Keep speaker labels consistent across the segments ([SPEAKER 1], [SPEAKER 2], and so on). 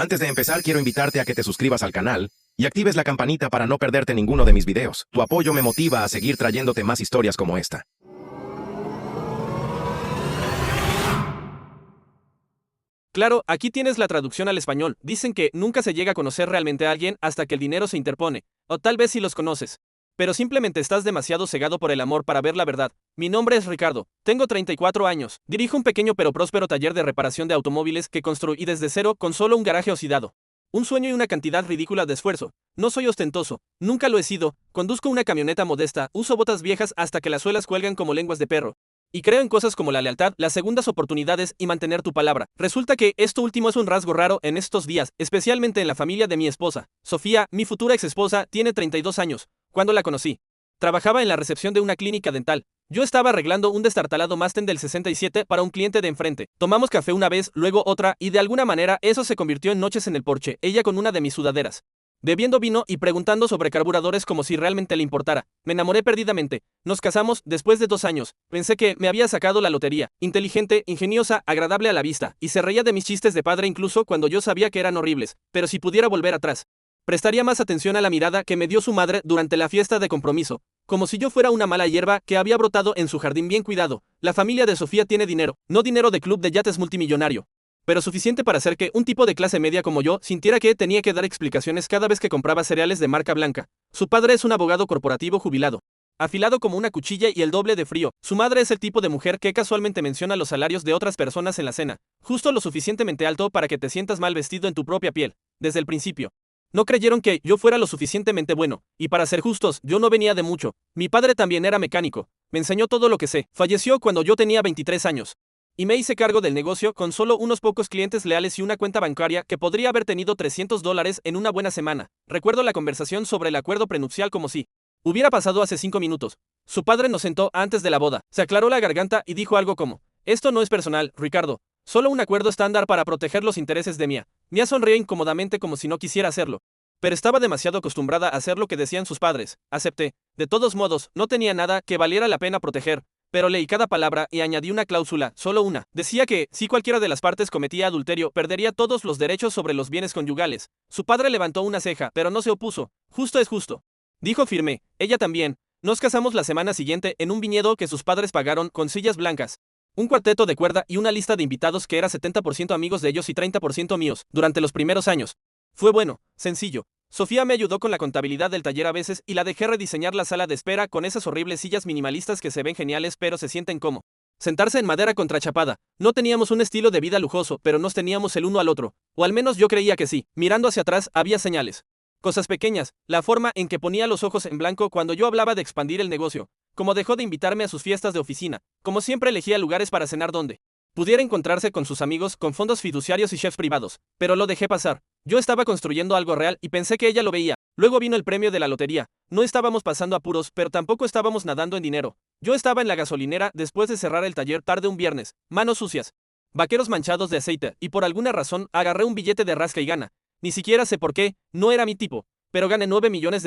[SPEAKER 1] Antes de empezar, quiero invitarte a que te suscribas al canal y actives la campanita para no perderte ninguno de mis videos. Tu apoyo me motiva a seguir trayéndote más historias como esta.
[SPEAKER 2] Claro, aquí tienes la traducción al español. Dicen que nunca se llega a conocer realmente a alguien hasta que el dinero se interpone. O tal vez sí los conoces. Pero simplemente estás demasiado cegado por el amor para ver la verdad. Mi nombre es Ricardo. Tengo 34 años. Dirijo un pequeño pero próspero taller de reparación de automóviles que construí desde cero con solo un garaje oxidado. Un sueño y una cantidad ridícula de esfuerzo. No soy ostentoso. Nunca lo he sido. Conduzco una camioneta modesta. Uso botas viejas hasta que las suelas cuelgan como lenguas de perro. Y creo en cosas como la lealtad, las segundas oportunidades y mantener tu palabra. Resulta que esto último es un rasgo raro en estos días, especialmente en la familia de mi esposa. Sofía, mi futura exesposa, tiene 32 años. Cuando la conocí, trabajaba en la recepción de una clínica dental. Yo estaba arreglando un destartalado Mustang del 67 para un cliente de enfrente. Tomamos café una vez, luego otra, y de alguna manera eso se convirtió en noches en el porche, ella con una de mis sudaderas, bebiendo vino y preguntando sobre carburadores como si realmente le importara. Me enamoré perdidamente. Nos casamos después de 2 años. Pensé que me había sacado la lotería. Inteligente, ingeniosa, agradable a la vista. Y se reía de mis chistes de padre incluso cuando yo sabía que eran horribles. Pero si pudiera volver atrás, prestaría más atención a la mirada que me dio su madre durante la fiesta de compromiso. Como si yo fuera una mala hierba que había brotado en su jardín bien cuidado. La familia de Sofía tiene dinero. No dinero de club de yates multimillonario, pero suficiente para hacer que un tipo de clase media como yo sintiera que tenía que dar explicaciones cada vez que compraba cereales de marca blanca. Su padre es un abogado corporativo jubilado, afilado como una cuchilla y el doble de frío. Su madre es el tipo de mujer que casualmente menciona los salarios de otras personas en la cena, justo lo suficientemente alto para que te sientas mal vestido en tu propia piel. Desde el principio, no creyeron que yo fuera lo suficientemente bueno, y para ser justos, yo no venía de mucho. Mi padre también era mecánico, me enseñó todo lo que sé. Falleció cuando yo tenía 23 años. Y me hice cargo del negocio con solo unos pocos clientes leales y una cuenta bancaria que podría haber tenido $300 en una buena semana. Recuerdo la conversación sobre el acuerdo prenupcial como si hubiera pasado hace 5 minutos. Su padre nos sentó antes de la boda, se aclaró la garganta y dijo algo como: esto no es personal, Ricardo, solo un acuerdo estándar para proteger los intereses de Mia. Mia sonrió incómodamente como si no quisiera hacerlo, pero estaba demasiado acostumbrada a hacer lo que decían sus padres. Acepté. De todos modos, no tenía nada que valiera la pena proteger. Pero leí cada palabra y añadí una cláusula, solo una. Decía que, si cualquiera de las partes cometía adulterio, perdería todos los derechos sobre los bienes conyugales. Su padre levantó una ceja, pero no se opuso. Justo es justo, dijo firme. Ella también. Nos casamos la semana siguiente en un viñedo que sus padres pagaron con sillas blancas, un cuarteto de cuerda y una lista de invitados que era 70% amigos de ellos y 30% míos. Durante los primeros años fue bueno, sencillo. Sofía me ayudó con la contabilidad del taller a veces y la dejé rediseñar la sala de espera con esas horribles sillas minimalistas que se ven geniales pero se sienten como sentarse en madera contrachapada. No teníamos un estilo de vida lujoso, pero nos teníamos el uno al otro. O al menos yo creía que sí. Mirando hacia atrás había señales. Cosas pequeñas, la forma en que ponía los ojos en blanco cuando yo hablaba de expandir el negocio, como dejó de invitarme a sus fiestas de oficina, como siempre elegía lugares para cenar donde pudiera encontrarse con sus amigos con fondos fiduciarios y chefs privados, pero lo dejé pasar. Yo estaba construyendo algo real y pensé que ella lo veía. Luego vino el premio de la lotería. No estábamos pasando apuros, pero tampoco estábamos nadando en dinero. Yo estaba en la gasolinera después de cerrar el taller tarde un viernes, manos sucias, vaqueros manchados de aceite, y por alguna razón agarré un billete de rasca y gana. Ni siquiera sé por qué, no era mi tipo, pero gané $9 millones.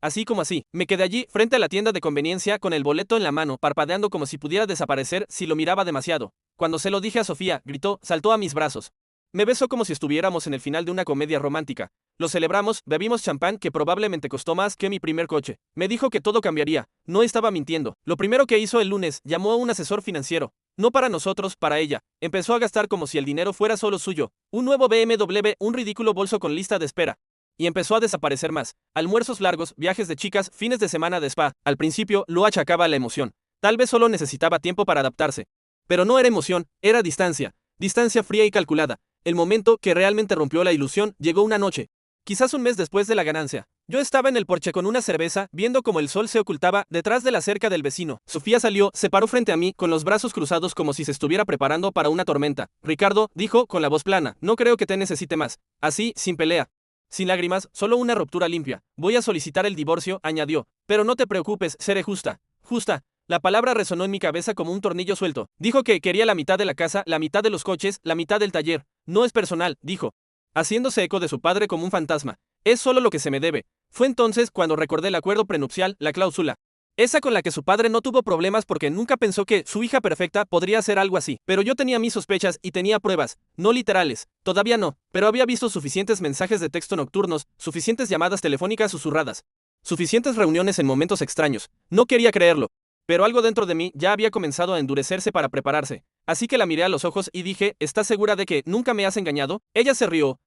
[SPEAKER 2] Así como así, me quedé allí frente a la tienda de conveniencia con el boleto en la mano, parpadeando como si pudiera desaparecer si lo miraba demasiado. Cuando se lo dije a Sofía, gritó, saltó a mis brazos. Me besó como si estuviéramos en el final de una comedia romántica. Lo celebramos, bebimos champán que probablemente costó más que mi primer coche. Me dijo que todo cambiaría. No estaba mintiendo. Lo primero que hizo el lunes, llamó a un asesor financiero. No para nosotros, para ella. Empezó a gastar como si el dinero fuera solo suyo. Un nuevo BMW, un ridículo bolso con lista de espera. Y empezó a desaparecer más. Almuerzos largos, viajes de chicas, fines de semana de spa. Al principio, lo achacaba a la emoción. Tal vez solo necesitaba tiempo para adaptarse. Pero no era emoción, era distancia. Distancia fría y calculada. El momento que realmente rompió la ilusión llegó una noche, quizás un mes después de la ganancia. Yo estaba en el porche con una cerveza, viendo cómo el sol se ocultaba detrás de la cerca del vecino. Sofía salió, se paró frente a mí, con los brazos cruzados como si se estuviera preparando para una tormenta. Ricardo, dijo, con la voz plana, no creo que te necesite más. Así, sin pelea, sin lágrimas, solo una ruptura limpia. Voy a solicitar el divorcio, añadió. Pero no te preocupes, seré justa. Justa. La palabra resonó en mi cabeza como un tornillo suelto. Dijo que quería la mitad de la casa, la mitad de los coches, la mitad del taller. No es personal, dijo, haciéndose eco de su padre como un fantasma. Es solo lo que se me debe. Fue entonces cuando recordé el acuerdo prenupcial, la cláusula Esa con la que su padre no tuvo problemas porque nunca pensó que su hija perfecta podría hacer algo así. Pero yo tenía mis sospechas y tenía pruebas, no literales, todavía no, pero había visto suficientes mensajes de texto nocturnos, suficientes llamadas telefónicas susurradas, suficientes reuniones en momentos extraños. No quería creerlo, pero algo dentro de mí ya había comenzado a endurecerse para prepararse. Así que la miré a los ojos y dije, ¿estás segura de que nunca me has engañado? Ella se rió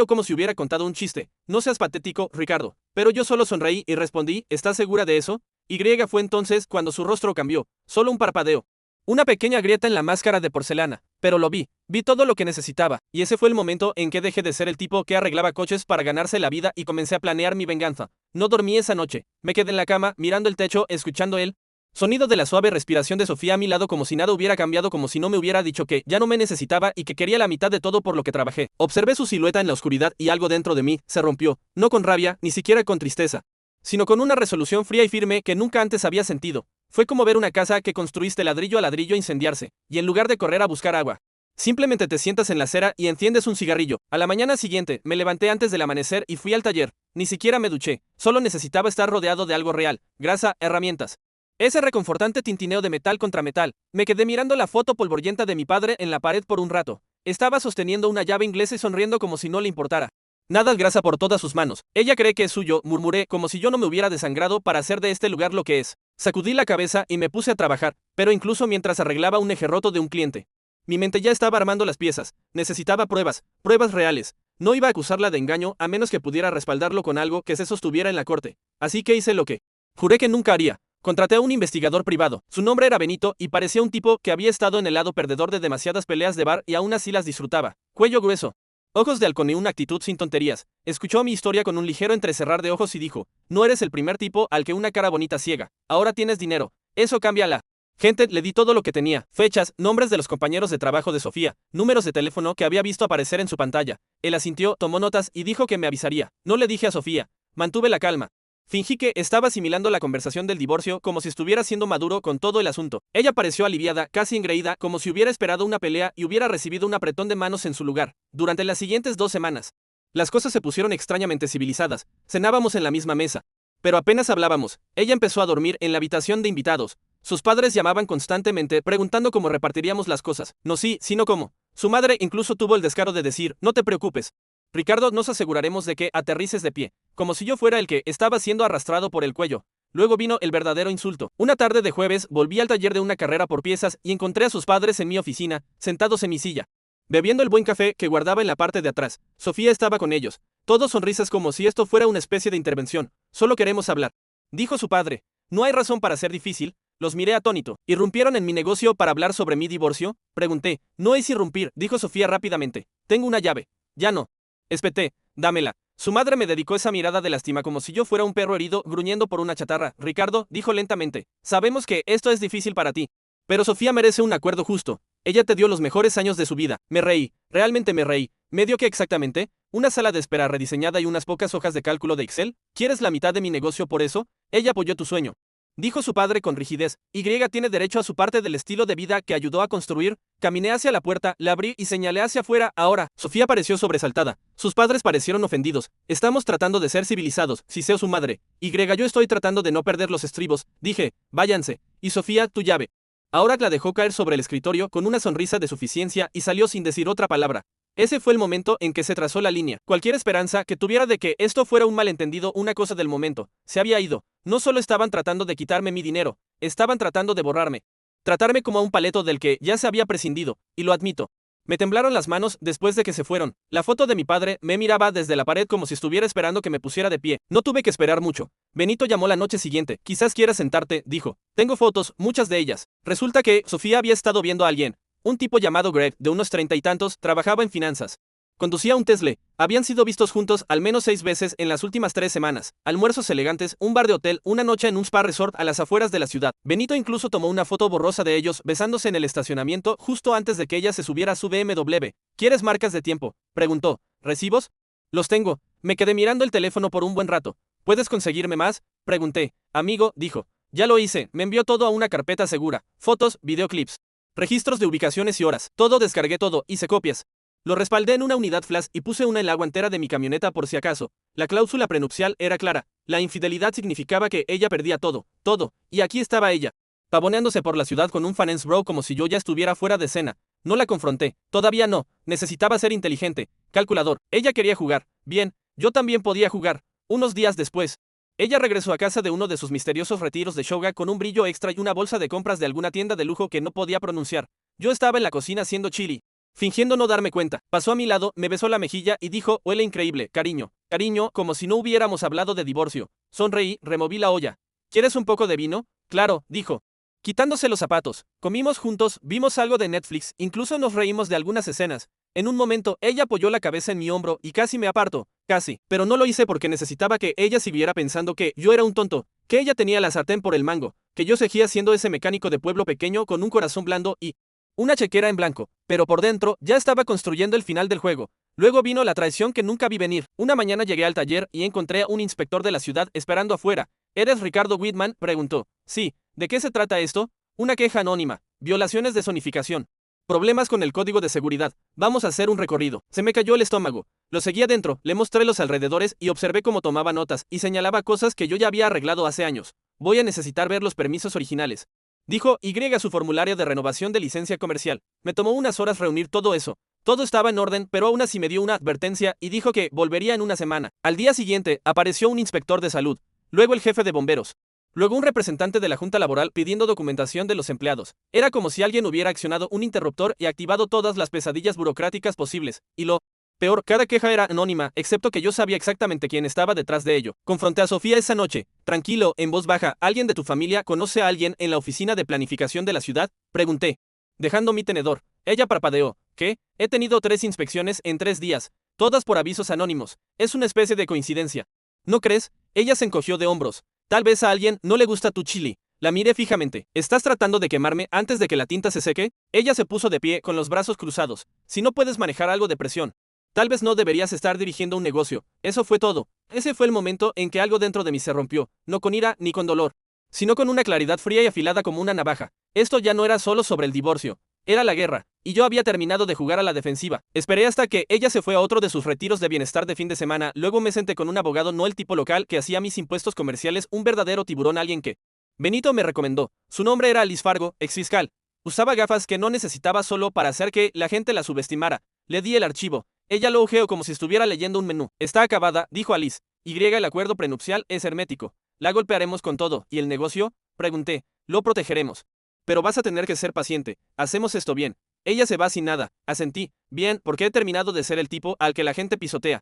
[SPEAKER 2] como si hubiera contado un chiste. No seas patético, Ricardo. Pero yo solo sonreí y respondí, ¿estás segura de eso? Y fue entonces cuando su rostro cambió, solo un parpadeo. Una pequeña grieta en la máscara de porcelana, pero lo vi todo lo que necesitaba, y ese fue el momento en que dejé de ser el tipo que arreglaba coches para ganarse la vida y comencé a planear mi venganza. No dormí esa noche, me quedé en la cama, mirando el techo, escuchando el sonido de la suave respiración de Sofía a mi lado como si nada hubiera cambiado, como si no me hubiera dicho que ya no me necesitaba y que quería la mitad de todo por lo que trabajé. Observé su silueta en la oscuridad y algo dentro de mí se rompió, no con rabia, ni siquiera con tristeza, sino con una resolución fría y firme que nunca antes había sentido. Fue como ver una casa que construiste ladrillo a ladrillo incendiarse, y en lugar de correr a buscar agua, simplemente te sientas en la acera y enciendes un cigarrillo. A la mañana siguiente, me levanté antes del amanecer y fui al taller. Ni siquiera me duché, solo necesitaba estar rodeado de algo real, grasa, herramientas. Ese reconfortante tintineo de metal contra metal. Me quedé mirando la foto polvorienta de mi padre en la pared por un rato. Estaba sosteniendo una llave inglesa y sonriendo como si no le importara. Nada grasa por todas sus manos. Ella cree que es suyo, murmuré, como si yo no me hubiera desangrado para hacer de este lugar lo que es. Sacudí la cabeza y me puse a trabajar, pero incluso mientras arreglaba un eje roto de un cliente. Mi mente ya estaba armando las piezas. Necesitaba pruebas reales. No iba a acusarla de engaño a menos que pudiera respaldarlo con algo que se sostuviera en la corte. Así que hice lo que juré que nunca haría. Contraté a un investigador privado. Su nombre era Benito y parecía un tipo que había estado en el lado perdedor de demasiadas peleas de bar y aún así las disfrutaba. Cuello grueso, ojos de halcón y una actitud sin tonterías. Escuchó mi historia con un ligero entrecerrar de ojos y dijo, no eres el primer tipo al que una cara bonita ciega. Ahora tienes dinero. Eso cambia la gente. Le di todo lo que tenía, fechas, nombres de los compañeros de trabajo de Sofía, números de teléfono que había visto aparecer en su pantalla. Él asintió, tomó notas y dijo que me avisaría. No le dije a Sofía. Mantuve la calma. Fingí que estaba asimilando la conversación del divorcio como si estuviera siendo maduro con todo el asunto. Ella pareció aliviada, casi engreída, como si hubiera esperado una pelea y hubiera recibido un apretón de manos en su lugar. Durante las siguientes 2 semanas, las cosas se pusieron extrañamente civilizadas. Cenábamos en la misma mesa, pero apenas hablábamos. Ella empezó a dormir en la habitación de invitados. Sus padres llamaban constantemente preguntando cómo repartiríamos las cosas. No sí, sino cómo. Su madre incluso tuvo el descaro de decir, no te preocupes, Ricardo, nos aseguraremos de que aterrices de pie, como si yo fuera el que estaba siendo arrastrado por el cuello. Luego vino el verdadero insulto. Una tarde de jueves volví al taller de una carrera por piezas y encontré a sus padres en mi oficina, sentados en mi silla, bebiendo el buen café que guardaba en la parte de atrás. Sofía estaba con ellos, todos sonrisas como si esto fuera una especie de intervención. Solo queremos hablar, dijo su padre. No hay razón para ser difícil. Los miré atónito. ¿Irrumpieron en mi negocio para hablar sobre mi divorcio? Pregunté. No es irrumpir, dijo Sofía rápidamente. Tengo una llave. Ya no. Espeté, dámela. Su madre me dedicó esa mirada de lástima como si yo fuera un perro herido gruñendo por una chatarra. Ricardo, dijo lentamente, sabemos que esto es difícil para ti, pero Sofía merece un acuerdo justo. Ella te dio los mejores años de su vida. Me reí, realmente me reí. ¿Me dio qué exactamente? ¿Una sala de espera rediseñada y unas pocas hojas de cálculo de Excel? ¿Quieres la mitad de mi negocio por eso? Ella apoyó tu sueño, dijo su padre con rigidez. Y tiene derecho a su parte del estilo de vida que ayudó a construir. Caminé hacia la puerta, la abrí y señalé hacia afuera. Ahora, Sofía pareció sobresaltada. Sus padres parecieron ofendidos. Estamos tratando de ser civilizados, siseó su madre. Yo estoy tratando de no perder los estribos. Dije, váyanse. Y Sofía, tu llave. Ahora la dejó caer sobre el escritorio con una sonrisa de suficiencia y salió sin decir otra palabra. Ese fue el momento en que se trazó la línea. Cualquier esperanza que tuviera de que esto fuera un malentendido, una cosa del momento, se había ido. No solo estaban tratando de quitarme mi dinero, estaban tratando de borrarme. Tratarme como a un paleto del que ya se había prescindido, y lo admito. Me temblaron las manos después de que se fueron. La foto de mi padre me miraba desde la pared como si estuviera esperando que me pusiera de pie. No tuve que esperar mucho. Benito llamó la noche siguiente. Quizás quieras sentarte, dijo. Tengo fotos, muchas de ellas. Resulta que Sofía había estado viendo a alguien. Un tipo llamado Greg, de unos 30 y tantos, trabajaba en finanzas. Conducía un Tesla. Habían sido vistos juntos al menos 6 veces en las últimas 3 semanas. Almuerzos elegantes, un bar de hotel, una noche en un spa resort a las afueras de la ciudad. Benito incluso tomó una foto borrosa de ellos besándose en el estacionamiento justo antes de que ella se subiera a su BMW. ¿Quieres marcas de tiempo?, preguntó. ¿Recibos? Los tengo. Me quedé mirando el teléfono por un buen rato. ¿Puedes conseguirme más?, pregunté. Amigo, dijo. Ya lo hice. Me envió todo a una carpeta segura. Fotos, videoclips, registros de ubicaciones y horas. Todo, descargué todo, hice copias. Lo respaldé en una unidad flash y puse una en la guantera de mi camioneta por si acaso. La cláusula prenupcial era clara. La infidelidad significaba que ella perdía todo, y aquí estaba ella, pavoneándose por la ciudad con un finance bro como si yo ya estuviera fuera de escena. No la confronté, todavía no, necesitaba ser inteligente, calculador. Ella quería jugar, bien, yo también podía jugar. Unos días después, ella regresó a casa de uno de sus misteriosos retiros de yoga con un brillo extra y una bolsa de compras de alguna tienda de lujo que no podía pronunciar. Yo estaba en la cocina haciendo chili, fingiendo no darme cuenta. Pasó a mi lado, me besó la mejilla y dijo, huele increíble, cariño, como si no hubiéramos hablado de divorcio. Sonreí, removí la olla. ¿Quieres un poco de vino? Claro, dijo, quitándose los zapatos. Comimos juntos, vimos algo de Netflix, incluso nos reímos de algunas escenas. En un momento, ella apoyó la cabeza en mi hombro y casi me apartó, casi, pero no lo hice porque necesitaba que ella siguiera pensando que yo era un tonto, que ella tenía la sartén por el mango, que yo seguía siendo ese mecánico de pueblo pequeño con un corazón blando y una chequera en blanco, pero por dentro ya estaba construyendo el final del juego. Luego vino la traición que nunca vi venir. Una mañana llegué al taller y encontré a un inspector de la ciudad esperando afuera. ¿Eres Ricardo Whitman?, preguntó. Sí. ¿De qué se trata esto? Una queja anónima. Violaciones de zonificación. Problemas con el código de seguridad. Vamos a hacer un recorrido. Se me cayó el estómago. Lo seguí adentro, le mostré los alrededores y observé cómo tomaba notas y señalaba cosas que yo ya había arreglado hace años. Voy a necesitar ver los permisos originales. Dijo Y su formulario de renovación de licencia comercial. Me tomó unas horas reunir todo eso. Todo estaba en orden, pero aún así me dio una advertencia y dijo que volvería en una semana. Al día siguiente, apareció un inspector de salud, luego el jefe de bomberos, luego un representante de la junta laboral pidiendo documentación de los empleados. Era como si alguien hubiera accionado un interruptor y activado todas las pesadillas burocráticas posibles. Y lo peor, cada queja era anónima, excepto que yo sabía exactamente quién estaba detrás de ello. Confronté a Sofía esa noche. Tranquilo, en voz baja, ¿alguien de tu familia conoce a alguien en la oficina de planificación de la ciudad? Pregunté, dejando mi tenedor. Ella parpadeó. ¿Qué? He tenido 3 inspecciones en 3 días, todas por avisos anónimos. Es una especie de coincidencia. ¿No crees? Ella se encogió de hombros. Tal vez a alguien no le gusta tu chili. La miré fijamente. ¿Estás tratando de quemarme antes de que la tinta se seque? Ella se puso de pie con los brazos cruzados. Si no puedes manejar algo de presión, tal vez no deberías estar dirigiendo un negocio. Eso fue todo. Ese fue el momento en que algo dentro de mí se rompió, no con ira ni con dolor, sino con una claridad fría y afilada como una navaja. Esto ya no era solo sobre el divorcio. Era la guerra, y yo había terminado de jugar a la defensiva. Esperé hasta que ella se fue a otro de sus retiros de bienestar de fin de semana, luego me senté con un abogado, no el tipo local que hacía mis impuestos comerciales, un verdadero tiburón, alguien que Benito me recomendó. Su nombre era Alice Fargo, exfiscal. Usaba gafas que no necesitaba solo para hacer que la gente la subestimara. Le di el archivo. Ella lo hojeó como si estuviera leyendo un menú. Está acabada, dijo Alice. El acuerdo prenupcial es hermético. La golpearemos con todo. ¿Y el negocio? Pregunté. Lo protegeremos. Pero vas a tener que ser paciente. Hacemos esto bien. Ella se va sin nada. Asentí. Bien, porque he terminado de ser el tipo al que la gente pisotea.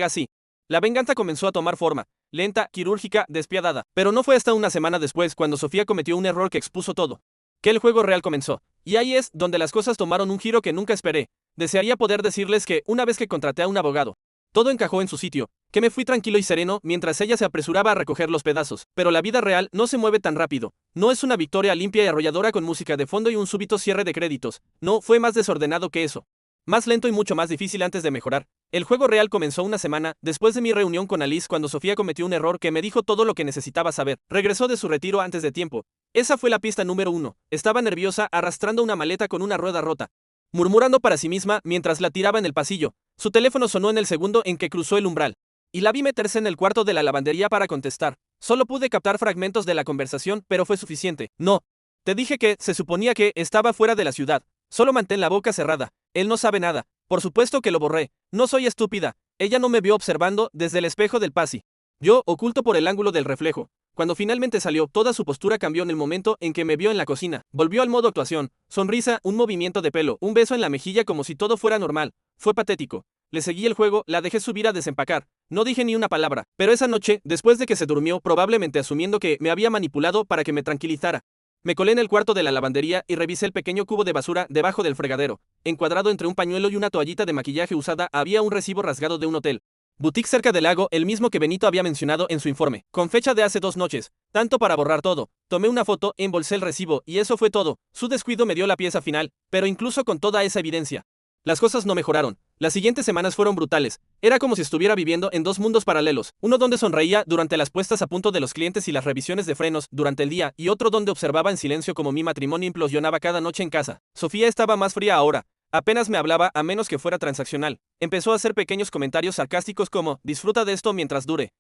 [SPEAKER 2] Sí. La venganza comenzó a tomar forma. Lenta, quirúrgica, despiadada. Pero no fue hasta una semana después cuando Sofía cometió un error que expuso todo, que el juego real comenzó. Y ahí es donde las cosas tomaron un giro que nunca esperé. Desearía poder decirles que, una vez que contraté a un abogado, todo encajó en su sitio, que me fui tranquilo y sereno mientras ella se apresuraba a recoger los pedazos. Pero la vida real no se mueve tan rápido. No es una victoria limpia y arrolladora con música de fondo y un súbito cierre de créditos. No, fue más desordenado que eso. Más lento y mucho más difícil antes de mejorar. El juego real comenzó una semana después de mi reunión con Alice cuando Sofía cometió un error que me dijo todo lo que necesitaba saber. Regresó de su retiro antes de tiempo. Esa fue la pista número 1. Estaba nerviosa, arrastrando una maleta con una rueda rota, murmurando para sí misma mientras la tiraba en el pasillo. Su teléfono sonó en el segundo en que cruzó el umbral, y la vi meterse en el cuarto de la lavandería para contestar. Solo pude captar fragmentos de la conversación, pero fue suficiente. No. Te dije que se suponía que estaba fuera de la ciudad. Solo mantén la boca cerrada. Él no sabe nada. Por supuesto que lo borré. No soy estúpida. Ella no me vio observando desde el espejo del pasi. Yo, oculto por el ángulo del reflejo. Cuando finalmente salió, toda su postura cambió en el momento en que me vio en la cocina. Volvió al modo actuación. Sonrisa, un movimiento de pelo, un beso en la mejilla como si todo fuera normal. Fue patético. Le seguí el juego, la dejé subir a desempacar. No dije ni una palabra. Pero esa noche, después de que se durmió, probablemente asumiendo que me había manipulado para que me tranquilizara, me colé en el cuarto de la lavandería y revisé el pequeño cubo de basura debajo del fregadero. Encuadrado entre un pañuelo y una toallita de maquillaje usada, había un recibo rasgado de un hotel boutique cerca del lago, el mismo que Benito había mencionado en su informe, con fecha de hace 2 noches. Tanto para borrar todo. Tomé una foto, embolsé el recibo, y eso fue todo. Su descuido me dio la pieza final, pero incluso con toda esa evidencia, las cosas no mejoraron. Las siguientes semanas fueron brutales. Era como si estuviera viviendo en 2 mundos paralelos. Uno donde sonreía durante las puestas a punto de los clientes y las revisiones de frenos durante el día, y otro donde observaba en silencio como mi matrimonio implosionaba cada noche en casa. Sofía estaba más fría ahora. Apenas me hablaba a menos que fuera transaccional. Empezó a hacer pequeños comentarios sarcásticos como, disfruta de esto mientras dure,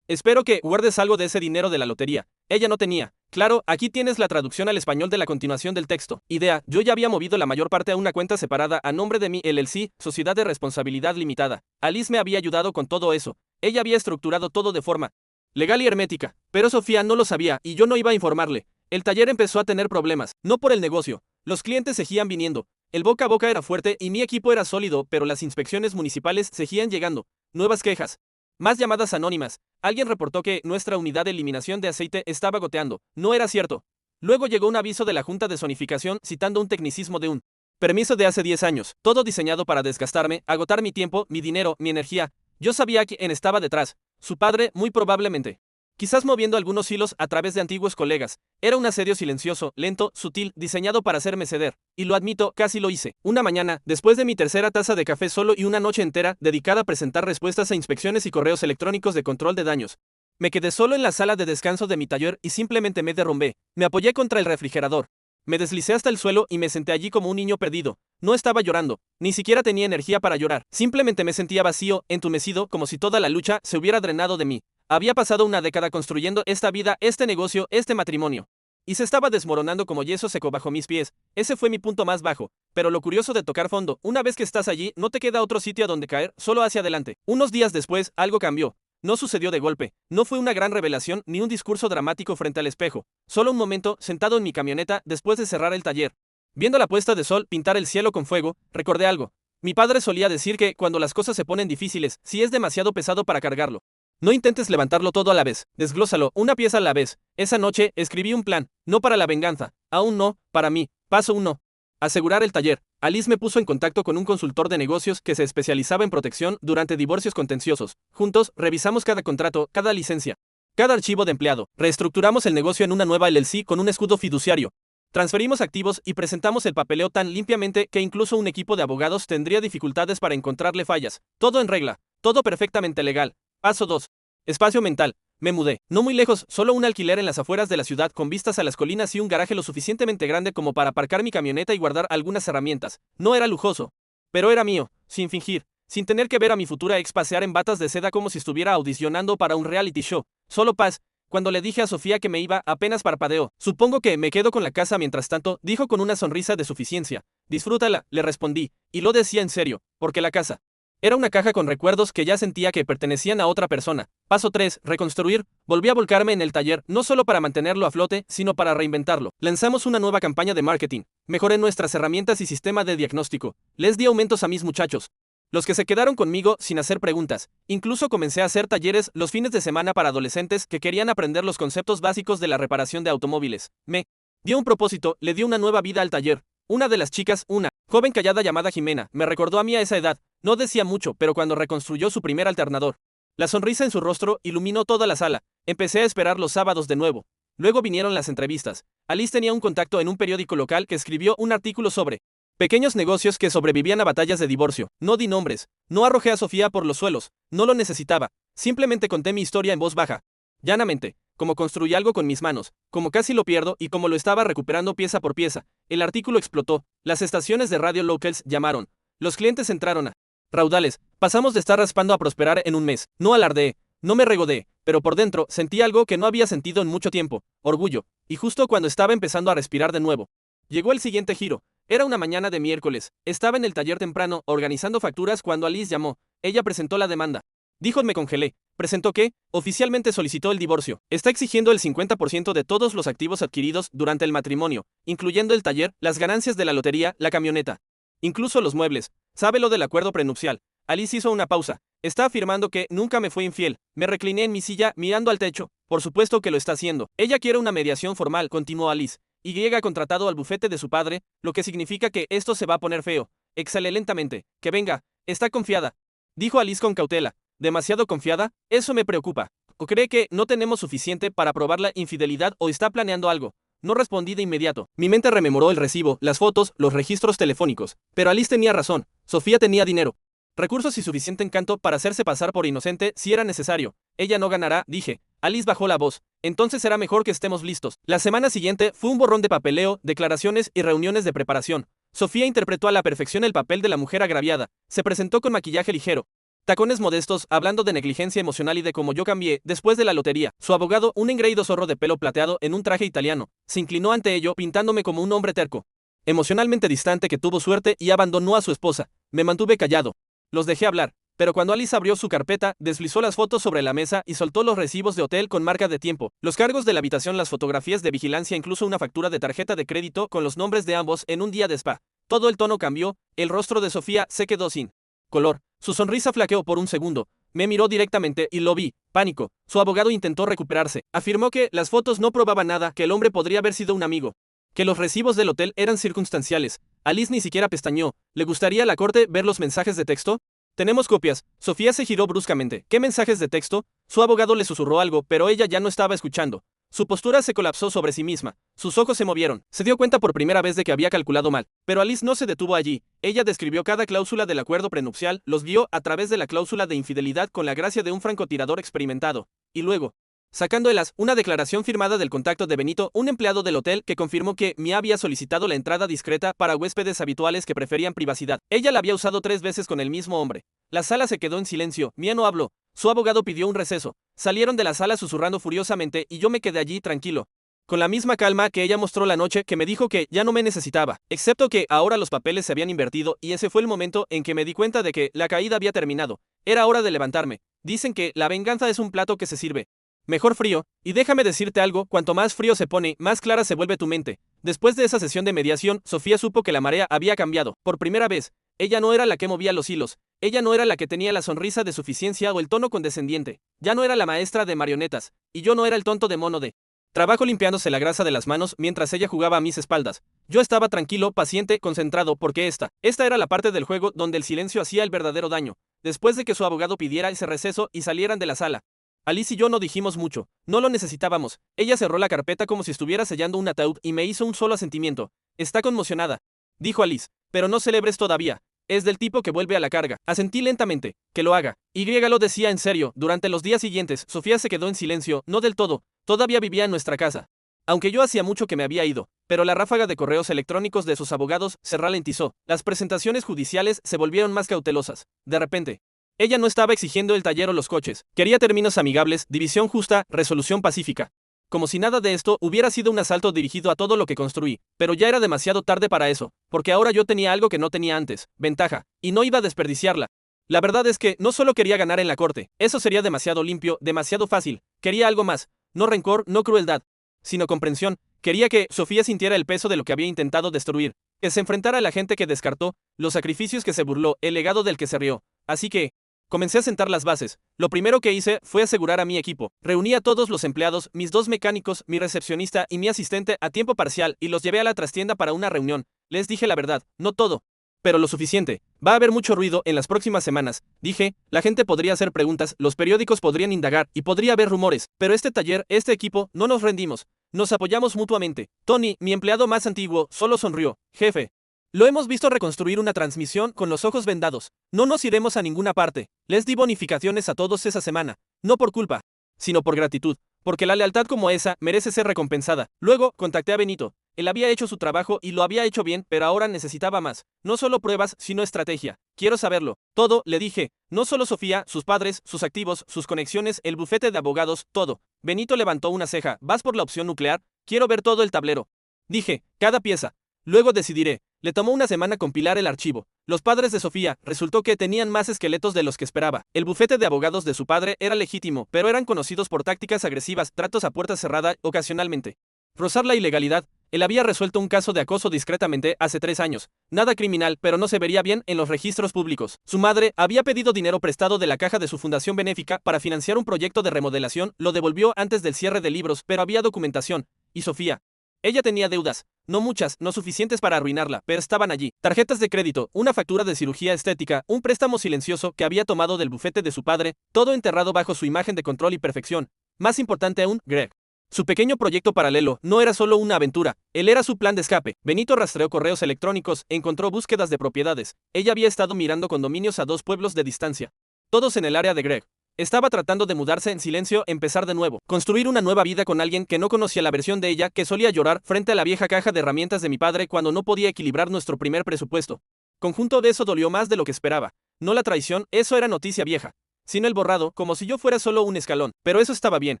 [SPEAKER 2] espero que guardes algo de ese dinero de la lotería. Ella no tenía. Claro, aquí tienes la traducción al español de la continuación del texto. Idea, yo ya había movido la mayor parte a una cuenta separada a nombre de mi LLC, Sociedad de Responsabilidad Limitada. Alice me había ayudado con todo eso. Ella había estructurado todo de forma legal y hermética. Pero Sofía no lo sabía y yo no iba a informarle. El taller empezó a tener problemas, no por el negocio. Los clientes seguían viniendo. El boca a boca era fuerte y mi equipo era sólido, pero las inspecciones municipales seguían llegando. Nuevas quejas. Más llamadas anónimas. Alguien reportó que nuestra unidad de eliminación de aceite estaba goteando. No era cierto. Luego llegó un aviso de la Junta de Zonificación citando un tecnicismo de un permiso de hace 10 años, todo diseñado para desgastarme, agotar mi tiempo, mi dinero, mi energía. Yo sabía quién estaba detrás. Su padre, muy probablemente. Quizás moviendo algunos hilos a través de antiguos colegas. Era un asedio silencioso, lento, sutil, diseñado para hacerme ceder. Y lo admito, casi lo hice. Una mañana, después de mi tercera taza de café solo y una noche entera dedicada a presentar respuestas a inspecciones y correos electrónicos de control de daños. Me quedé solo en la sala de descanso de mi taller y simplemente me derrumbé. Me apoyé contra el refrigerador. Me deslicé hasta el suelo y me senté allí como un niño perdido. No estaba llorando, ni siquiera tenía energía para llorar. Simplemente me sentía vacío, entumecido, como si toda la lucha se hubiera drenado de mí. Había pasado una década construyendo esta vida, este negocio, este matrimonio. Y se estaba desmoronando como yeso seco bajo mis pies. Ese fue mi punto más bajo. Pero lo curioso de tocar fondo, una vez que estás allí, no te queda otro sitio a donde caer, solo hacia adelante. Unos días después, algo cambió. No sucedió de golpe. No fue una gran revelación ni un discurso dramático frente al espejo. Solo un momento, sentado en mi camioneta, después de cerrar el taller. Viendo la puesta de sol pintar el cielo con fuego, recordé algo. Mi padre solía decir que, cuando las cosas se ponen difíciles, si es demasiado pesado para cargarlo, no intentes levantarlo todo a la vez, desglósalo, una pieza a la vez. Esa noche, escribí un plan, no para la venganza, aún no, para mí. Paso 1. Asegurar el taller. Alice me puso en contacto con un consultor de negocios que se especializaba en protección durante divorcios contenciosos. Juntos, revisamos cada contrato, cada licencia, cada archivo de empleado. Reestructuramos el negocio en una nueva LLC con un escudo fiduciario. Transferimos activos y presentamos el papeleo tan limpiamente que incluso un equipo de abogados tendría dificultades para encontrarle fallas. Todo en regla, todo perfectamente legal. Paso 2. Espacio mental. Me mudé. No muy lejos, solo un alquiler en las afueras de la ciudad con vistas a las colinas y un garaje lo suficientemente grande como para aparcar mi camioneta y guardar algunas herramientas. No era lujoso, pero era mío, sin fingir, sin tener que ver a mi futura ex pasear en batas de seda como si estuviera audicionando para un reality show. Solo paz. Cuando le dije a Sofía que me iba, apenas parpadeó. Supongo que me quedo con la casa mientras tanto, dijo con una sonrisa de suficiencia. Disfrútala, le respondí, y lo decía en serio, porque la casa era una caja con recuerdos que ya sentía que pertenecían a otra persona. Paso 3. Reconstruir. Volví a volcarme en el taller, no solo para mantenerlo a flote, sino para reinventarlo. Lanzamos una nueva campaña de marketing. Mejoré nuestras herramientas y sistema de diagnóstico. Les di aumentos a mis muchachos, los que se quedaron conmigo sin hacer preguntas. Incluso comencé a hacer talleres los fines de semana para adolescentes que querían aprender los conceptos básicos de la reparación de automóviles. Me dio un propósito, le dio una nueva vida al taller. Una de las chicas, una joven callada llamada Jimena, me recordó a mí a esa edad. No decía mucho, pero cuando reconstruyó su primer alternador, la sonrisa en su rostro iluminó toda la sala. Empecé a esperar los sábados de nuevo. Luego vinieron las entrevistas. Alice tenía un contacto en un periódico local que escribió un artículo sobre pequeños negocios que sobrevivían a batallas de divorcio. No di nombres. No arrojé a Sofía por los suelos. No lo necesitaba. Simplemente conté mi historia en voz baja. Llanamente, como construí algo con mis manos, como casi lo pierdo y como lo estaba recuperando pieza por pieza. El artículo explotó. Las estaciones de radio locals llamaron. Los clientes entraron a raudales. Pasamos de estar raspando a prosperar en un mes. No alardeé, no me regodé, pero por dentro sentí algo que no había sentido en mucho tiempo. Orgullo. Y justo cuando estaba empezando a respirar de nuevo, llegó el siguiente giro. Era una mañana de miércoles. Estaba en el taller temprano, organizando facturas cuando Alice llamó. Ella presentó la demanda. Dijo, me congelé. Presentó que, oficialmente solicitó el divorcio. Está exigiendo el 50% de todos los activos adquiridos durante el matrimonio, incluyendo el taller, las ganancias de la lotería, la camioneta, incluso los muebles. ¿Sabe lo del acuerdo prenupcial? Alice hizo una pausa. Está afirmando que nunca me fue infiel. Me recliné en mi silla, mirando al techo. Por supuesto que lo está haciendo. Ella quiere una mediación formal, continuó Alice. Y ha contratado al bufete de su padre, lo que significa que esto se va a poner feo. Exhalé lentamente. Que venga. Está confiada, dijo Alice con cautela. ¿Demasiado confiada? Eso me preocupa. ¿O cree que no tenemos suficiente para probar la infidelidad o está planeando algo? No respondí de inmediato. Mi mente rememoró el recibo, las fotos, los registros telefónicos. Pero Alice tenía razón. Sofía tenía dinero, recursos y suficiente encanto para hacerse pasar por inocente si era necesario. Ella no ganará, dije. Alice bajó la voz. Entonces será mejor que estemos listos. La semana siguiente fue un borrón de papeleo, declaraciones y reuniones de preparación. Sofía interpretó a la perfección el papel de la mujer agraviada, se presentó con maquillaje ligero, tacones modestos, hablando de negligencia emocional y de cómo yo cambié después de la lotería. Su abogado, un engreído zorro de pelo plateado en un traje italiano, se inclinó ante ello pintándome como un hombre terco, emocionalmente distante que tuvo suerte y abandonó a su esposa. Me mantuve callado. Los dejé hablar, pero cuando Alice abrió su carpeta, deslizó las fotos sobre la mesa y soltó los recibos de hotel con marca de tiempo, los cargos de la habitación, las fotografías de vigilancia, incluso una factura de tarjeta de crédito con los nombres de ambos en un día de spa. Todo el tono cambió, el rostro de Sofía se quedó sin color. Su sonrisa flaqueó por un segundo. Me miró directamente y lo vi. Pánico. Su abogado intentó recuperarse. Afirmó que las fotos no probaban nada, que el hombre podría haber sido un amigo, que los recibos del hotel eran circunstanciales. Alice ni siquiera pestañeó. ¿Le gustaría a la corte ver los mensajes de texto? Tenemos copias. Sofía se giró bruscamente. ¿Qué mensajes de texto? Su abogado le susurró algo, pero ella ya no estaba escuchando. Su postura se colapsó sobre sí misma. Sus ojos se movieron. Se dio cuenta por primera vez de que había calculado mal. Pero Alice no se detuvo allí. Ella describió cada cláusula del acuerdo prenupcial, los vio a través de la cláusula de infidelidad con la gracia de un francotirador experimentado. Y luego, sacando el as, una declaración firmada del contacto de Benito, un empleado del hotel que confirmó que Mia había solicitado la entrada discreta para huéspedes habituales que preferían privacidad. Ella la había usado 3 veces con el mismo hombre. La sala se quedó en silencio. Mia no habló. Su abogado pidió un receso. Salieron de la sala susurrando furiosamente y yo me quedé allí tranquilo, con la misma calma que ella mostró la noche que me dijo que ya no me necesitaba, excepto que ahora los papeles se habían invertido y ese fue el momento en que me di cuenta de que la caída había terminado. Era hora de levantarme. Dicen que la venganza es un plato que se sirve mejor frío, y déjame decirte algo, cuanto más frío se pone, más clara se vuelve tu mente. Después de esa sesión de mediación, Sofía supo que la marea había cambiado. Por primera vez, ella no era la que movía los hilos, ella no era la que tenía la sonrisa de suficiencia o el tono condescendiente, ya no era la maestra de marionetas, y yo no era el tonto de mono de trabajo limpiándose la grasa de las manos mientras ella jugaba a mis espaldas. Yo estaba tranquilo, paciente, concentrado, porque esta era la parte del juego donde el silencio hacía el verdadero daño. Después de que su abogado pidiera ese receso y salieran de la sala, Alice y yo no dijimos mucho, no lo necesitábamos. Ella cerró la carpeta como si estuviera sellando un ataúd y me hizo un solo asentimiento. Está conmocionada, dijo Alice, pero no celebres todavía. Es del tipo que vuelve a la carga. Asentí lentamente. Que lo haga. Y lo decía en serio. Durante los días siguientes, Sofía se quedó en silencio, no del todo. Todavía vivía en nuestra casa. Aunque yo hacía mucho que me había ido, pero la ráfaga de correos electrónicos de sus abogados se ralentizó. Las presentaciones judiciales se volvieron más cautelosas. De repente, ella no estaba exigiendo el taller o los coches. Quería términos amigables, división justa, resolución pacífica. Como si nada de esto hubiera sido un asalto dirigido a todo lo que construí, pero ya era demasiado tarde para eso, porque ahora yo tenía algo que no tenía antes, ventaja, y no iba a desperdiciarla. La verdad es que no solo quería ganar en la corte, eso sería demasiado limpio, demasiado fácil, quería algo más, no rencor, no crueldad, sino comprensión. Quería que Sofía sintiera el peso de lo que había intentado destruir, que se enfrentara a la gente que descartó, los sacrificios que se burló, el legado del que se rió. Así que comencé a sentar las bases. Lo primero que hice fue asegurar a mi equipo. Reuní a todos los empleados, mis 2 mecánicos, mi recepcionista y mi asistente a tiempo parcial y los llevé a la trastienda para una reunión. Les dije la verdad, no todo, pero lo suficiente. Va a haber mucho ruido en las próximas semanas. Dije, la gente podría hacer preguntas, los periódicos podrían indagar y podría haber rumores, pero este taller, este equipo, no nos rendimos. Nos apoyamos mutuamente. Tony, mi empleado más antiguo, solo sonrió. Jefe, lo hemos visto reconstruir una transmisión con los ojos vendados. No nos iremos a ninguna parte. Les di bonificaciones a todos esa semana. No por culpa, sino por gratitud. Porque la lealtad como esa merece ser recompensada. Luego, contacté a Benito. Él había hecho su trabajo y lo había hecho bien, pero ahora necesitaba más. No solo pruebas, sino estrategia. Quiero saberlo. Todo, le dije. No solo Sofía, sus padres, sus activos, sus conexiones, el bufete de abogados, todo. Benito levantó una ceja. ¿Vas por la opción nuclear? Quiero ver todo el tablero. Dije, cada pieza. Luego decidiré. Le tomó una semana compilar el archivo. Los padres de Sofía resultó que tenían más esqueletos de los que esperaba. El bufete de abogados de su padre era legítimo, pero eran conocidos por tácticas agresivas, tratos a puerta cerrada, ocasionalmente rozar la ilegalidad. Él había resuelto un caso de acoso discretamente hace 3 años. Nada criminal, pero no se vería bien en los registros públicos. Su madre había pedido dinero prestado de la caja de su fundación benéfica para financiar un proyecto de remodelación, lo devolvió antes del cierre de libros, pero había documentación. Y Sofía, ella tenía deudas, no muchas, no suficientes para arruinarla, pero estaban allí. Tarjetas de crédito, una factura de cirugía estética, un préstamo silencioso que había tomado del bufete de su padre, todo enterrado bajo su imagen de control y perfección. Más importante aún, Greg. Su pequeño proyecto paralelo no era solo una aventura, él era su plan de escape. Benito rastreó correos electrónicos, encontró búsquedas de propiedades. Ella había estado mirando condominios a 2 pueblos de distancia, todos en el área de Greg. Estaba tratando de mudarse en silencio, empezar de nuevo, construir una nueva vida con alguien que no conocía la versión de ella que solía llorar frente a la vieja caja de herramientas de mi padre cuando no podía equilibrar nuestro primer presupuesto. Conjunto de eso dolió más de lo que esperaba. No la traición, eso era noticia vieja, sino el borrado, como si yo fuera solo un escalón. Pero eso estaba bien,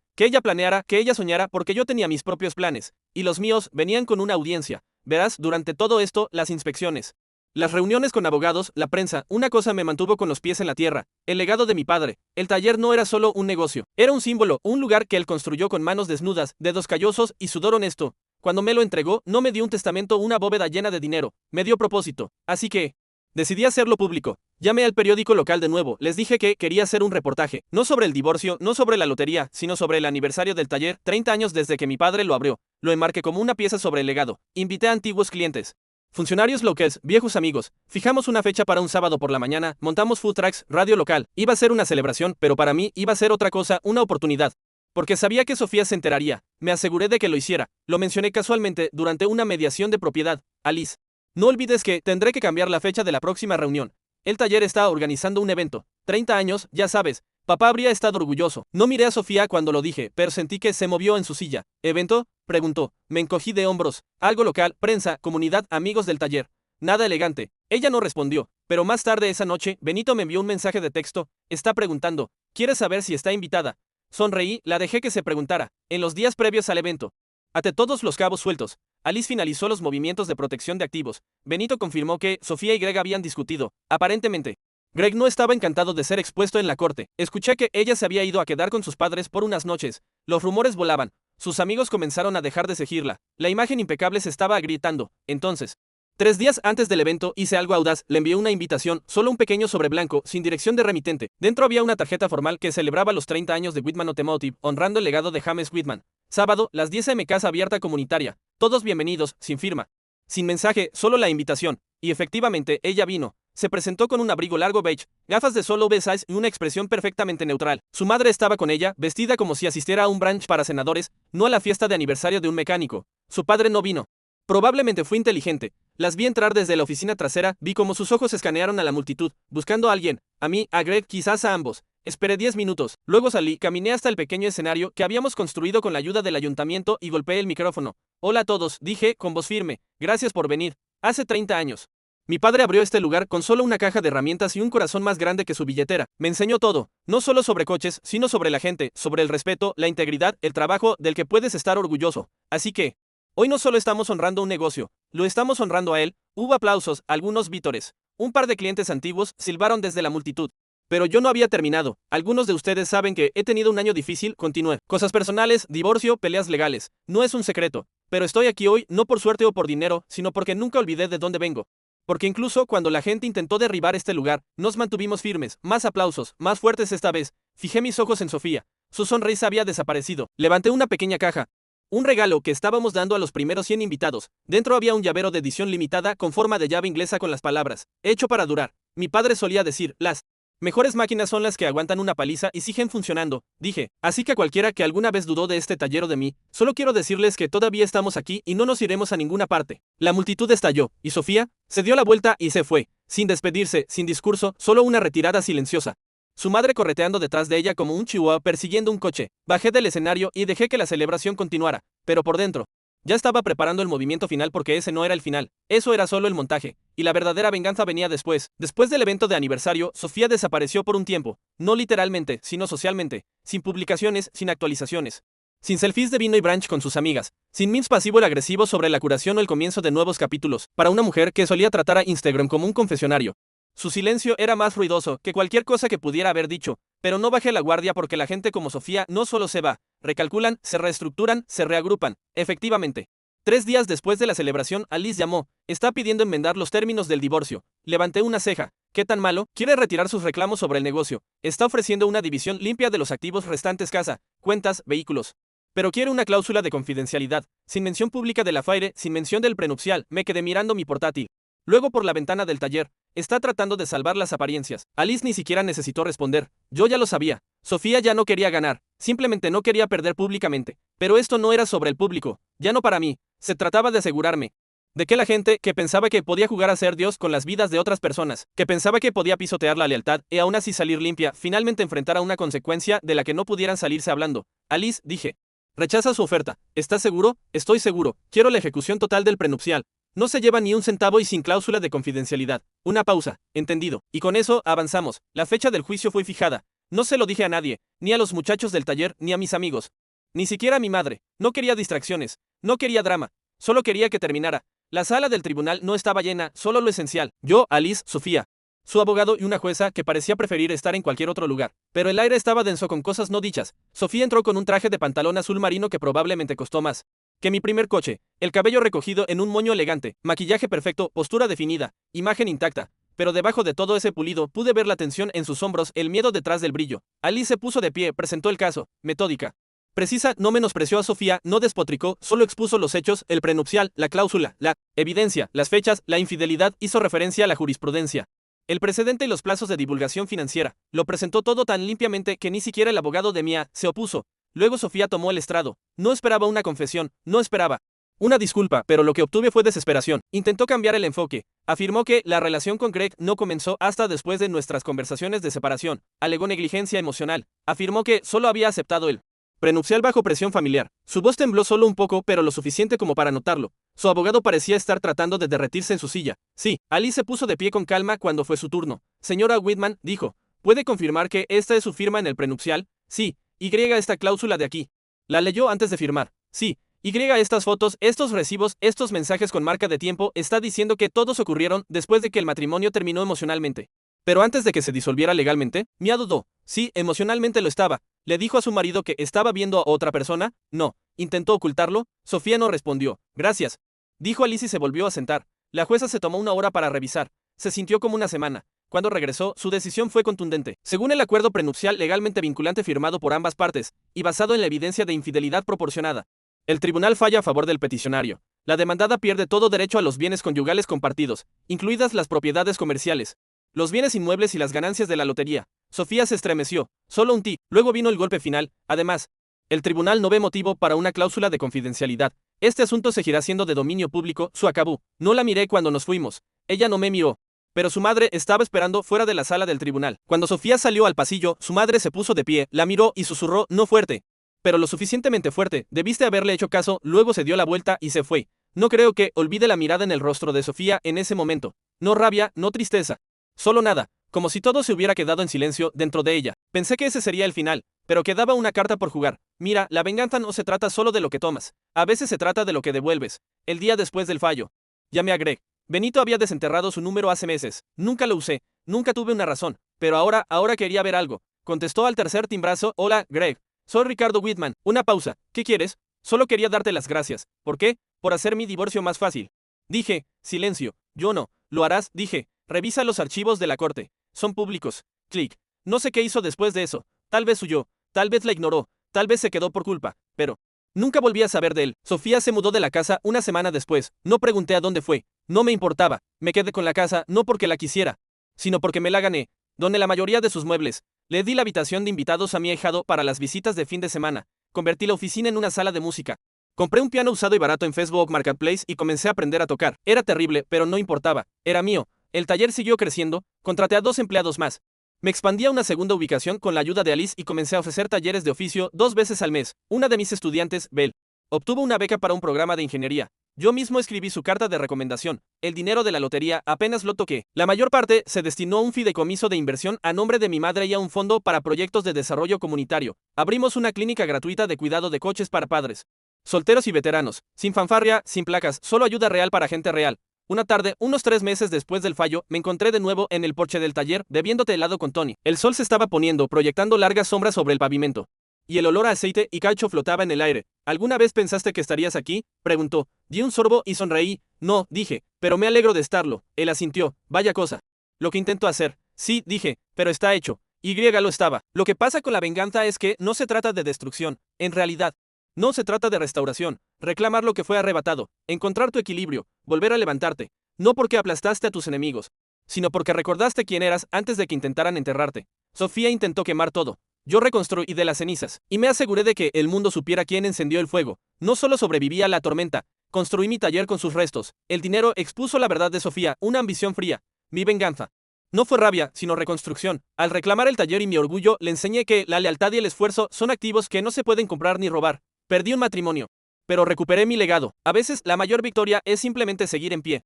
[SPEAKER 2] que ella planeara, que ella soñara, porque yo tenía mis propios planes, y los míos venían con una audiencia. Verás, durante todo esto, las inspecciones, las reuniones con abogados, la prensa, una cosa me mantuvo con los pies en la tierra, el legado de mi padre. El taller no era solo un negocio, era un símbolo, un lugar que él construyó con manos desnudas, dedos callosos y sudor honesto. Cuando me lo entregó, no me dio un testamento, una bóveda llena de dinero, me dio propósito. Así que decidí hacerlo público. Llamé al periódico local de nuevo, les dije que quería hacer un reportaje, no sobre el divorcio, no sobre la lotería, sino sobre el aniversario del taller, 30 años desde que mi padre lo abrió. Lo enmarqué como una pieza sobre el legado. Invité a antiguos clientes, funcionarios locales, viejos amigos. Fijamos una fecha para un sábado por la mañana, montamos food trucks, radio local. Iba a ser una celebración, pero para mí iba a ser otra cosa, una oportunidad. Porque sabía que Sofía se enteraría. Me aseguré de que lo hiciera. Lo mencioné casualmente durante una mediación de propiedad. Alice, no olvides que tendré que cambiar la fecha de la próxima reunión. El taller está organizando un evento. 30 años, ya sabes. Papá habría estado orgulloso. No miré a Sofía cuando lo dije, pero sentí que se movió en su silla. ¿Evento? Preguntó. Me encogí de hombros. Algo local, prensa, comunidad, amigos del taller. Nada elegante. Ella no respondió. Pero más tarde esa noche, Benito me envió un mensaje de texto. Está preguntando. ¿Quieres saber si está invitada? Sonreí, la dejé que se preguntara. En los días previos al evento, até todos los cabos sueltos. Alice finalizó los movimientos de protección de activos. Benito confirmó que Sofía y Greg habían discutido. Aparentemente, Greg no estaba encantado de ser expuesto en la corte. Escuché que ella se había ido a quedar con sus padres por unas noches. Los rumores volaban. Sus amigos comenzaron a dejar de seguirla. La imagen impecable se estaba agrietando. Entonces, 3 días antes del evento hice algo audaz, le envié una invitación, solo un pequeño sobre blanco, sin dirección de remitente. Dentro había una tarjeta formal que celebraba los 30 años de Whitman Automotive, honrando el legado de James Whitman. Sábado, las 10 am, casa abierta comunitaria. Todos bienvenidos, sin firma, sin mensaje, solo la invitación. Y efectivamente, ella vino. Se presentó con un abrigo largo beige, gafas de sol oversize y una expresión perfectamente neutral. Su madre estaba con ella, vestida como si asistiera a un brunch para senadores, no a la fiesta de aniversario de un mecánico. Su padre no vino. Probablemente fue inteligente. Las vi entrar desde la oficina trasera, vi cómo sus ojos escanearon a la multitud, buscando a alguien, a mí, a Greg, quizás a ambos. Esperé 10 minutos, luego salí, caminé hasta el pequeño escenario que habíamos construido con la ayuda del ayuntamiento y golpeé el micrófono. Hola a todos, dije, con voz firme, gracias por venir. Hace 30 años. Mi padre abrió este lugar con solo una caja de herramientas y un corazón más grande que su billetera. Me enseñó todo, no solo sobre coches, sino sobre la gente, sobre el respeto, la integridad, el trabajo del que puedes estar orgulloso. Así que, hoy no solo estamos honrando un negocio, lo estamos honrando a él. Hubo aplausos, algunos vítores. Un par de clientes antiguos silbaron desde la multitud. Pero yo no había terminado. Algunos de ustedes saben que he tenido un año difícil, continué. Cosas personales, divorcio, peleas legales. No es un secreto. Pero estoy aquí hoy no por suerte o por dinero, sino porque nunca olvidé de dónde vengo. Porque incluso cuando la gente intentó derribar este lugar, nos mantuvimos firmes. Más aplausos, más fuertes esta vez. Fijé mis ojos en Sofía. Su sonrisa había desaparecido. Levanté una pequeña caja. Un regalo que estábamos dando a los primeros 100 invitados. Dentro había un llavero de edición limitada con forma de llave inglesa con las palabras, hecho para durar. Mi padre solía decir, las mejores máquinas son las que aguantan una paliza y siguen funcionando, dije. Así que a cualquiera que alguna vez dudó de este taller o de mí, solo quiero decirles que todavía estamos aquí y no nos iremos a ninguna parte. La multitud estalló, y Sofía se dio la vuelta y se fue, sin despedirse, sin discurso, solo una retirada silenciosa. Su madre correteando detrás de ella como un chihuahua persiguiendo un coche. Bajé del escenario y dejé que la celebración continuara, pero por dentro ya estaba preparando el movimiento final porque ese no era el final, eso era solo el montaje, y la verdadera venganza venía después. Después del evento de aniversario, Sofía desapareció por un tiempo, no literalmente, sino socialmente, sin publicaciones, sin actualizaciones, sin selfies de vino y brunch con sus amigas, sin memes pasivo y agresivo sobre la curación o el comienzo de nuevos capítulos, para una mujer que solía tratar a Instagram como un confesionario. Su silencio era más ruidoso que cualquier cosa que pudiera haber dicho, pero no bajé la guardia porque la gente como Sofía no solo se va, recalculan, se reestructuran, se reagrupan. Efectivamente. 3 días después de la celebración, Alice llamó. Está pidiendo enmendar los términos del divorcio. Levanté una ceja. ¿Qué tan malo? Quiere retirar sus reclamos sobre el negocio. Está ofreciendo una división limpia de los activos restantes: casa, cuentas, vehículos. Pero quiere una cláusula de confidencialidad, sin mención pública del affaire, sin mención del prenupcial. Me quedé mirando mi portátil. Luego por la ventana del taller. Está tratando de salvar las apariencias. Alice ni siquiera necesitó responder. Yo ya lo sabía. Sofía ya no quería ganar. Simplemente no quería perder públicamente. Pero esto no era sobre el público. Ya no para mí. Se trataba de asegurarme De que la gente que pensaba que podía jugar a ser Dios con las vidas de otras personas, que pensaba que podía pisotear la lealtad y aún así salir limpia, finalmente enfrentara una consecuencia de la que no pudieran salirse hablando. Alice, dije. Rechaza su oferta. ¿Estás seguro? Estoy seguro. Quiero la ejecución total del prenupcial. No se lleva ni un centavo y sin cláusula de confidencialidad. Una pausa. Entendido. Y con eso avanzamos. La fecha del juicio fue fijada. No se lo dije a nadie, ni a los muchachos del taller, ni a mis amigos. Ni siquiera a mi madre. No quería distracciones. No quería drama. Solo quería que terminara. La sala del tribunal no estaba llena, solo lo esencial. Yo, Alice, Sofía, su abogado y una jueza que parecía preferir estar en cualquier otro lugar. Pero el aire estaba denso con cosas no dichas. Sofía entró con un traje de pantalón azul marino que probablemente costó más que mi primer coche, el cabello recogido en un moño elegante, maquillaje perfecto, postura definida, imagen intacta. Pero debajo de todo ese pulido pude ver la tensión en sus hombros, el miedo detrás del brillo. Alice se puso de pie, presentó el caso, metódica. Precisa, no menospreció a Sofía, no despotricó, solo expuso los hechos, el prenupcial, la cláusula, la evidencia, las fechas, la infidelidad, hizo referencia a la jurisprudencia. El precedente y los plazos de divulgación financiera. Lo presentó todo tan limpiamente que ni siquiera el abogado de Mia se opuso. Luego Sofía tomó el estrado. No esperaba una confesión, no esperaba una disculpa, pero lo que obtuve fue desesperación. Intentó cambiar el enfoque. Afirmó que la relación con Greg no comenzó hasta después de nuestras conversaciones de separación. Alegó negligencia emocional. Afirmó que solo había aceptado el prenupcial bajo presión familiar. Su voz tembló solo un poco, pero lo suficiente como para notarlo. Su abogado parecía estar tratando de derretirse en su silla. Sí, Alice se puso de pie con calma cuando fue su turno. Señora Whitman, dijo, ¿puede confirmar que esta es su firma en el prenupcial? Sí, y esta cláusula de aquí. La leyó antes de firmar. Sí, y estas fotos, estos recibos, estos mensajes con marca de tiempo, está diciendo que todos ocurrieron después de que el matrimonio terminó emocionalmente. Pero antes de que se disolviera legalmente, Mia dudó. Sí, emocionalmente lo estaba. ¿Le dijo a su marido que estaba viendo a otra persona? No. ¿Intentó ocultarlo? Sofía no respondió. Gracias. Dijo Alice y se volvió a sentar. La jueza se tomó una hora para revisar. Se sintió como una semana. Cuando regresó, su decisión fue contundente. Según el acuerdo prenupcial legalmente vinculante firmado por ambas partes, y basado en la evidencia de infidelidad proporcionada, el tribunal falla a favor del peticionario. La demandada pierde todo derecho a los bienes conyugales compartidos, incluidas las propiedades comerciales, los bienes inmuebles y las ganancias de la lotería. Sofía se estremeció. Solo un ti. Luego vino el golpe final. Además, el tribunal no ve motivo para una cláusula de confidencialidad. Este asunto seguirá siendo de dominio público. Su acabó. No la miré cuando nos fuimos. Ella no me miró. Pero su madre estaba esperando fuera de la sala del tribunal. Cuando Sofía salió al pasillo, su madre se puso de pie, la miró y susurró, no fuerte, pero lo suficientemente fuerte. Debiste haberle hecho caso. Luego se dio la vuelta y se fue. No creo que olvide la mirada en el rostro de Sofía en ese momento. No rabia, no tristeza. Solo nada, como si todo se hubiera quedado en silencio dentro de ella. Pensé que ese sería el final, pero quedaba una carta por jugar. Mira, la venganza no se trata solo de lo que tomas. A veces se trata de lo que devuelves. El día después del fallo. Llamé a Greg. Benito había desenterrado su número hace meses. Nunca lo usé. Nunca tuve una razón. Pero ahora quería ver algo. Contestó al tercer timbrazo. Hola, Greg. Soy Ricardo Whitman. Una pausa. ¿Qué quieres? Solo quería darte las gracias. ¿Por qué? Por hacer mi divorcio más fácil. Dije. Silencio. Yo no. Lo harás, dije. Revisa los archivos de la corte. Son públicos. Clic. No sé qué hizo después de eso. Tal vez huyó. Tal vez la ignoró. Tal vez se quedó por culpa. Pero nunca volví a saber de él. Sofía se mudó de la casa una semana después. No pregunté a dónde fue. No me importaba. Me quedé con la casa no porque la quisiera, sino porque me la gané. Doné la mayoría de sus muebles. Le di la habitación de invitados a mi ahijado para las visitas de fin de semana. Convertí la oficina en una sala de música. Compré un piano usado y barato en Facebook Marketplace y comencé a aprender a tocar. Era terrible, pero no importaba. Era mío. El taller siguió creciendo, contraté a 2 empleados más. Me expandí a una segunda ubicación con la ayuda de Alice y comencé a ofrecer talleres de oficio 2 veces al mes. Una de mis estudiantes, Belle, obtuvo una beca para un programa de ingeniería. Yo mismo escribí su carta de recomendación. El dinero de la lotería apenas lo toqué. La mayor parte se destinó a un fideicomiso de inversión a nombre de mi madre y a un fondo para proyectos de desarrollo comunitario. Abrimos una clínica gratuita de cuidado de coches para padres solteros y veteranos, sin fanfarria, sin placas, solo ayuda real para gente real. Una tarde, unos 3 meses después del fallo, me encontré de nuevo en el porche del taller, bebiendo helado con Tony. El sol se estaba poniendo, proyectando largas sombras sobre el pavimento. Y el olor a aceite y caucho flotaba en el aire. ¿Alguna vez pensaste que estarías aquí?, preguntó. Di un sorbo y sonreí. No, dije, pero me alegro de estarlo. Él asintió. Vaya cosa. Lo que intento hacer. Sí, dije, pero está hecho. Y lo estaba. Lo que pasa con la venganza es que no se trata de destrucción, en realidad. No se trata de restauración, reclamar lo que fue arrebatado, encontrar tu equilibrio, volver a levantarte. No porque aplastaste a tus enemigos, sino porque recordaste quién eras antes de que intentaran enterrarte. Sofía intentó quemar todo. Yo reconstruí de las cenizas, y me aseguré de que el mundo supiera quién encendió el fuego. No solo sobreviví a la tormenta, Construí mi taller con sus restos. El dinero expuso la verdad de Sofía, una ambición fría. Mi venganza. No fue rabia, sino reconstrucción. Al reclamar el taller y mi orgullo, le enseñé que la lealtad y el esfuerzo son activos que no se pueden comprar ni robar. Perdí un matrimonio. Pero recuperé mi legado. A veces, la mayor victoria es simplemente seguir en pie.